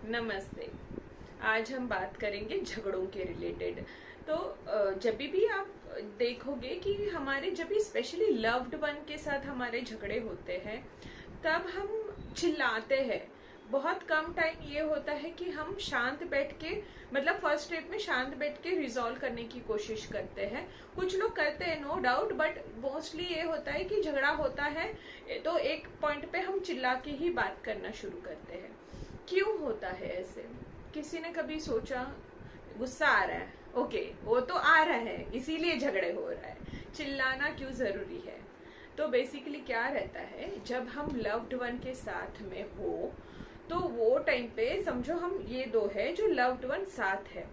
नमस्ते। आज हम बात करेंगे झगड़ों के रिलेटेड। तो जब भी आप देखोगे कि हमारे जब भी स्पेशली लव्ड वन के साथ हमारे झगड़े होते हैं तब हम चिल्लाते हैं। बहुत कम टाइम ये होता है कि हम शांत बैठ के मतलब फर्स्ट स्टेप में शांत बैठ के रिजॉल्व करने की कोशिश करते हैं। कुछ लोग करते हैं नो डाउट, बट मोस्टली ये होता है कि झगड़ा होता है तो एक पॉइंट पे हम चिल्ला के ही बात करना शुरू करते हैं। क्यों होता है ऐसे? किसी ने कभी सोचा? गुस्सा आ रहा है, ओके, वो तो आ रहा है इसीलिए झगड़े हो रहा है, चिल्लाना क्यों जरूरी है? तो बेसिकली क्या रहता है, जब हम लव्ड वन के साथ में हो तो वो टाइम पे समझो हम ये दो है जो लव्ड वन साथ है।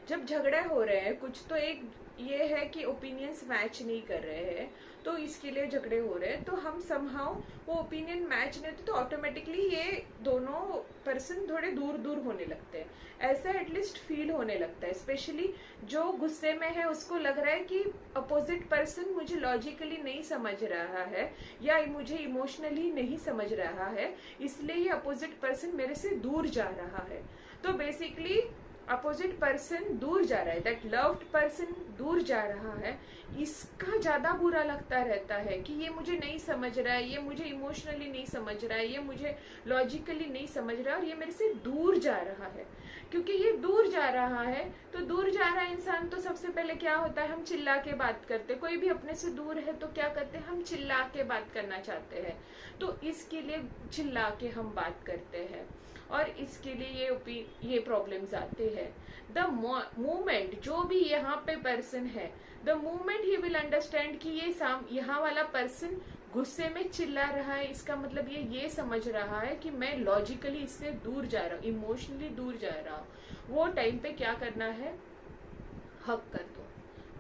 जब झगड़े हो रहे हैं कुछ तो एक ये है कि ओपिनियंस मैच नहीं कर रहे हैं तो इसके लिए झगड़े हो रहे हैं, तो हम समहाउ वो ओपिनियन मैच नहीं होते तो ऑटोमेटिकली ये दोनों पर्सन थोड़े दूर दूर होने लगते हैं। ऐसा एटलीस्ट फील होने लगता है। स्पेशली जो गुस्से में है उसको लग रहा है कि अपोजिट पर्सन मुझे लॉजिकली नहीं समझ रहा है या मुझे इमोशनली नहीं समझ रहा है, इसलिए ये अपोजिट पर्सन मेरे से दूर जा रहा है। तो बेसिकली अपोजिट पर्सन दूर जा रहा है, दैट लव्ड पर्सन दूर जा रहा है, इसका ज्यादा बुरा लगता रहता है कि ये मुझे नहीं समझ रहा है, ये मुझे इमोशनली नहीं समझ रहा है, ये मुझे लॉजिकली नहीं समझ रहा है और ये मेरे से दूर जा रहा है। क्योंकि ये दूर जा रहा है तो दूर जा रहा है इंसान, तो सबसे पहले क्या होता है, हम चिल्ला के बात करते। कोई भी अपने से दूर है तो क्या करते हैं, हम चिल्ला के बात करना चाहते हैं, तो इसके लिए चिल्ला के हम बात करते हैं और इसके लिए ये प्रॉब्लम्स आते हैं। द मोमेंट जो भी यहाँ पे पर्सन है, the moment he will understand कि ये यहाँ वाला पर्सन गुस्से में चिल्ला रहा है, इसका मतलब ये समझ रहा है कि मैं लॉजिकली इससे दूर जा रहा हूँ, इमोशनली दूर जा रहा हूँ। वो टाइम पे क्या करना है, हक कर दो।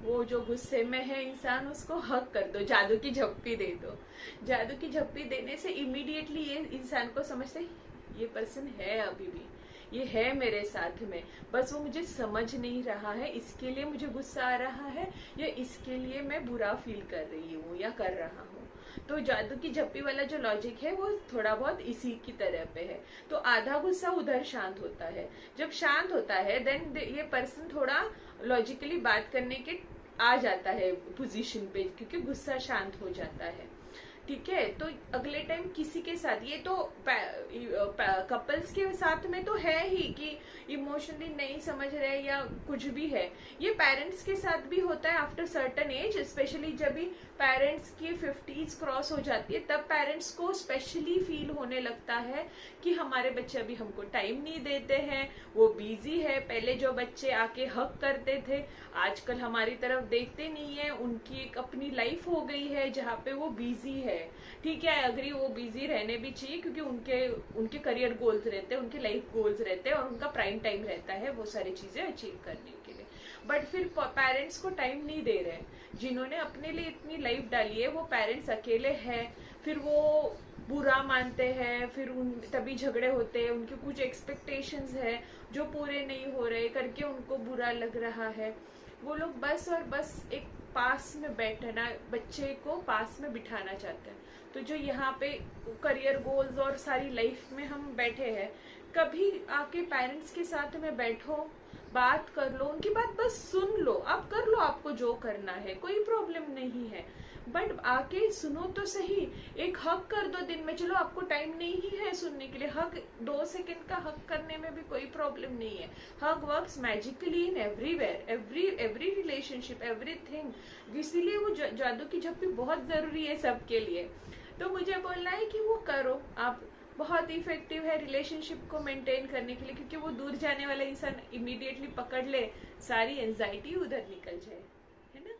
वो जो गुस्से में है इंसान उसको हक कर दो, जादू की झप्पी दे दो। जादू की झप्पी देने से इमीडिएटली ये इंसान को समझते ये पर्सन है, अभी भी ये है मेरे साथ में, बस वो मुझे समझ नहीं रहा है, इसके लिए मुझे गुस्सा आ रहा है या इसके लिए मैं बुरा फील कर रही हूँ या कर रहा हूँ। तो जादू की झप्पी वाला जो लॉजिक है वो थोड़ा बहुत इसी की तरह पे है। तो आधा गुस्सा उधर शांत होता है। जब शांत होता है देन ये पर्सन थोड़ा लॉजिकली बात करने के आ जाता है पोजीशन पे, क्योंकि गुस्सा शांत हो जाता है। ठीक है, तो अगले टाइम किसी के साथ, ये तो कपल्स के साथ में तो है ही कि इमोशनली नहीं समझ रहे या कुछ भी है, ये पेरेंट्स के साथ भी होता है आफ्टर सर्टन एज। स्पेशली जब भी पेरेंट्स की 50s क्रॉस हो जाती है तब पेरेंट्स को स्पेशली फील होने लगता है कि हमारे बच्चे अभी हमको टाइम नहीं देते हैं, वो बिजी है। पहले जो बच्चे आके हक करते थे आजकल हमारी तरफ देखते नहीं है, उनकी एक अपनी लाइफ हो गई है जहाँ पे वो बिजी है। ठीक है, अग्री, वो बिजी रहने भी चाहिए क्योंकि उनके करियर गोल्स रहते हैं, उनके लाइफ गोल्स रहते हैं और उनका प्राइम टाइम रहता है वो सारी चीजें अचीव करने के लिए। बट फिर पेरेंट्स को टाइम नहीं दे रहे। जिन्होंने अपने लिए इतनी लाइफ डाली है वो पेरेंट्स अकेले हैं, फिर वो बुरा मानते हैं, फिर तभी झगड़े होते हैं। उनके कुछ एक्सपेक्टेशंस है जो पूरे नहीं हो रहे करके उनको बुरा लग रहा है। वो लोग बस और बस एक पास में बैठना, बच्चे को पास में बिठाना चाहते हैं। तो जो यहाँ पे करियर गोल्स और सारी लाइफ में हम बैठे हैं, कभी आके पेरेंट्स के साथ में बैठो, बात कर लो, उनकी बात बस सुन लो, आप कर लो आपको जो करना है, कोई प्रॉब्लम नहीं है। बट आके सुनो तो सही, एक हक कर दो दिन में। चलो आपको टाइम नहीं ही है सुनने के लिए, हक 2 सेकंड का हक करने में भी कोई प्रॉब्लम नहीं है। हक works magically in everywhere, every relationship, everything. इसीलिए वो जादू की झप्पी बहुत जरूरी है सबके लिए। तो मुझे बोलना है कि वो करो आप, बहुत इफेक्टिव है रिलेशनशिप को मेंटेन करने के लिए, क्योंकि वो दूर जाने वाला इंसान इमीडिएटली पकड़ ले, सारी एंजाइटी उधर निकल जाए, है ना।